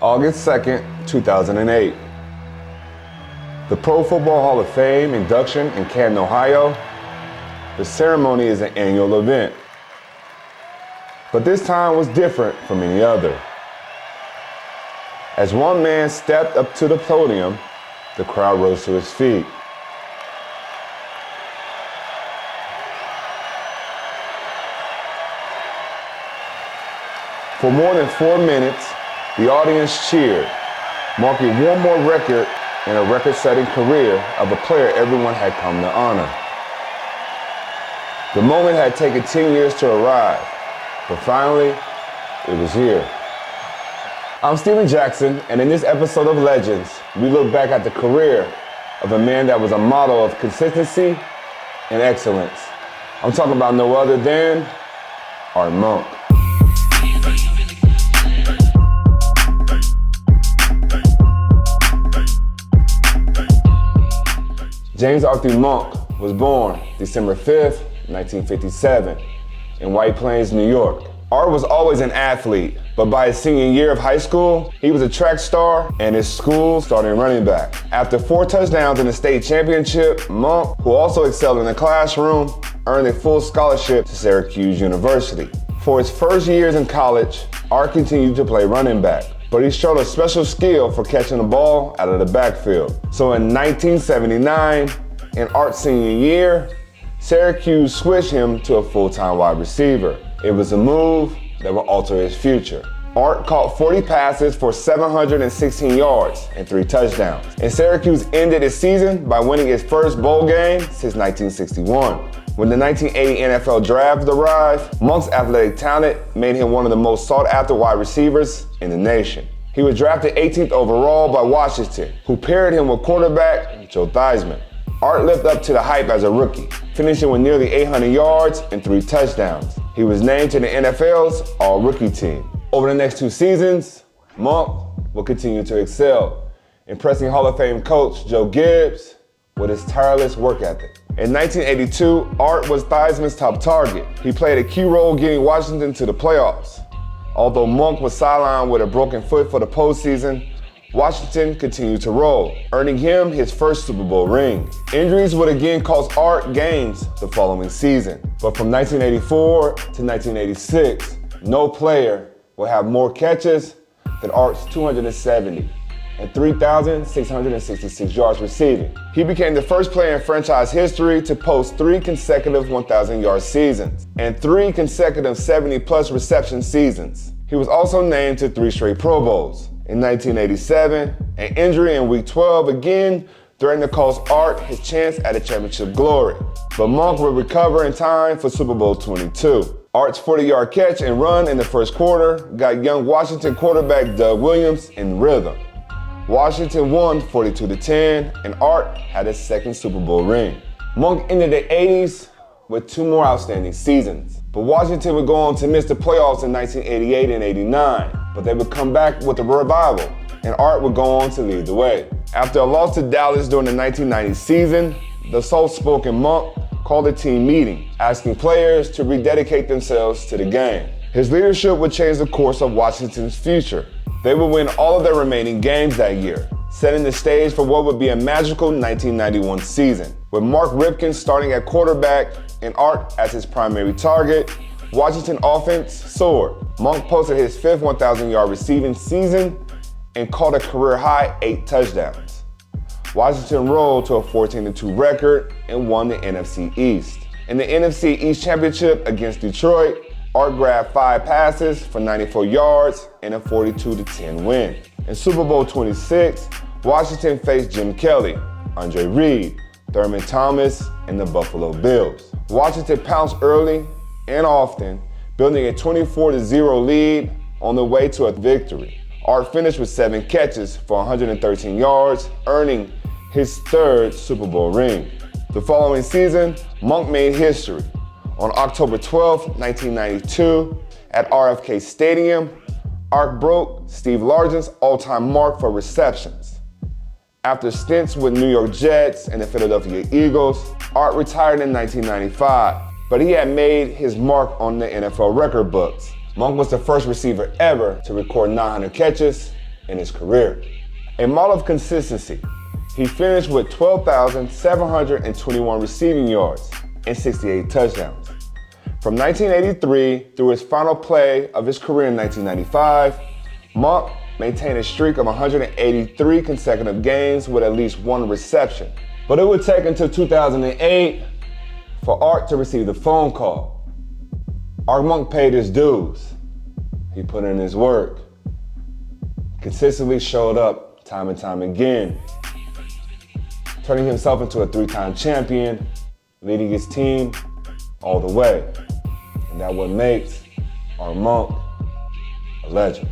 August 2nd, 2008. The Pro Football Hall of Fame induction in Canton, Ohio. The ceremony is an annual event. But this time was different from any other. As one man stepped up to the podium, the crowd rose to his feet. For more than 4 minutes, the audience cheered, marking one more record in a record-setting career of a player everyone had come to honor. The moment had taken 10 years to arrive, but finally, it was here. I'm Steven Jackson, and in this episode of Legends, we look back at the career of a man that was a model of consistency and excellence. I'm talking about no other than Art Monk. James Arthur Monk was born December 5th, 1957, in White Plains, New York. Art was always an athlete, but by his senior year of high school, he was a track star and his school starting running back. After 4 touchdowns in the state championship, Monk, who also excelled in the classroom, earned a full scholarship to Syracuse University. For his first years in college, Art continued to play running back, but he showed a special skill for catching the ball out of the backfield. So in 1979, in Art's senior year, Syracuse switched him to a full-time wide receiver. It was a move that would alter his future. Art caught 40 passes for 716 yards and 3 touchdowns. And Syracuse ended its season by winning its first bowl game since 1961. When the 1980 NFL Draft arrived, Monk's athletic talent made him one of the most sought-after wide receivers in the nation. He was drafted 18th overall by Washington, who paired him with quarterback Joe Theismann. Art lived up to the hype as a rookie, finishing with nearly 800 yards and 3 touchdowns. He was named to the NFL's All-Rookie team. Over the next 2 seasons, Monk will continue to excel, impressing Hall of Fame coach Joe Gibbs with his tireless work ethic. In 1982, Art was Theismann's top target. He played a key role getting Washington to the playoffs. Although Monk was sidelined with a broken foot for the postseason, Washington continued to roll, earning him his first Super Bowl ring. Injuries would again cost Art games the following season. But from 1984 to 1986, no player will have more catches than Art's 270. And 3,666 yards receiving. He became the first player in franchise history to post 3 consecutive 1,000-yard seasons and 3 consecutive 70-plus reception seasons. He was also named to 3 straight Pro Bowls. In 1987, an injury in Week 12 again threatened to cost Art his chance at a championship glory. But Monk would recover in time for Super Bowl 22. Art's 40-yard catch and run in the first quarter got young Washington quarterback Doug Williams in rhythm. Washington won 42-10, and Art had his second Super Bowl ring. Monk ended the 80s with 2 more outstanding seasons. But Washington would go on to miss the playoffs in 1988 and 89, but they would come back with a revival, and Art would go on to lead the way. After a loss to Dallas during the 1990 season, the soft-spoken Monk called a team meeting, asking players to rededicate themselves to the game. His leadership would change the course of Washington's future. They would win all of their remaining games that year, setting the stage for what would be a magical 1991 season. With Mark Ripken starting at quarterback and Art as his primary target, Washington offense soared. Monk posted his 5th 1,000-yard receiving season and caught a career-high 8 touchdowns. Washington rolled to a 14-2 record and won the NFC East. In the NFC East Championship against Detroit, Art grabbed 5 passes for 94 yards and a 42-10 win. In Super Bowl 26, Washington faced Jim Kelly, Andre Reed, Thurman Thomas, and the Buffalo Bills. Washington pounced early and often, building a 24-0 lead on the way to a victory. Art finished with 7 catches for 113 yards, earning his 3rd Super Bowl ring. The following season, Monk made history. On October 12, 1992, at RFK Stadium, Art broke Steve Largent's all-time mark for receptions. After stints with New York Jets and the Philadelphia Eagles, Art retired in 1995, but he had made his mark on the NFL record books. Monk was the first receiver ever to record 900 catches in his career. A model of consistency, he finished with 12,721 receiving yards and 68 touchdowns. From 1983 through his final play of his career in 1995, Monk maintained a streak of 183 consecutive games with at least one reception. But it would take until 2008 for Art to receive the phone call. Art Monk paid his dues. He put in his work, consistently showed up time and time again, turning himself into a 3-time champion, leading his team all the way. And that's what makes Art Monk a legend.